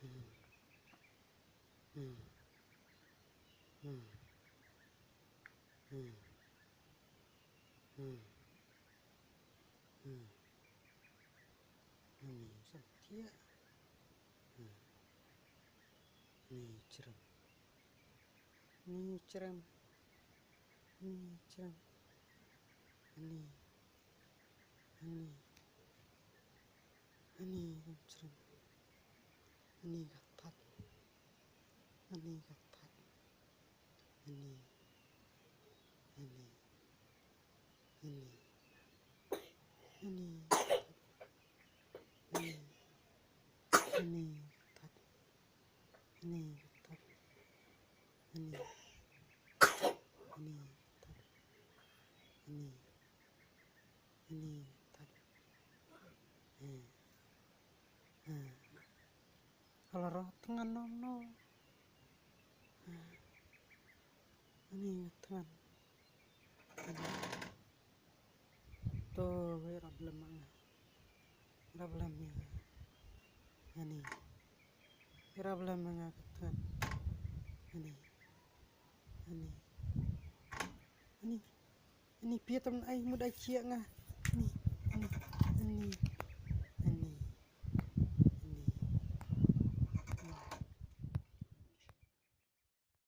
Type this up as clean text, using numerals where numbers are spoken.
สักเที่ยนี่จรมนี่จรมนี่จรมนี่จรมนี่กัดทัดนี่กัดทัดนี่ทัดนี่ทัดนี่ทัดนี่ทัดkalau roh tangan nono ini tangan tuh rablemnya ini rablemnya tangan ini piye teman ai muda cia ngah ini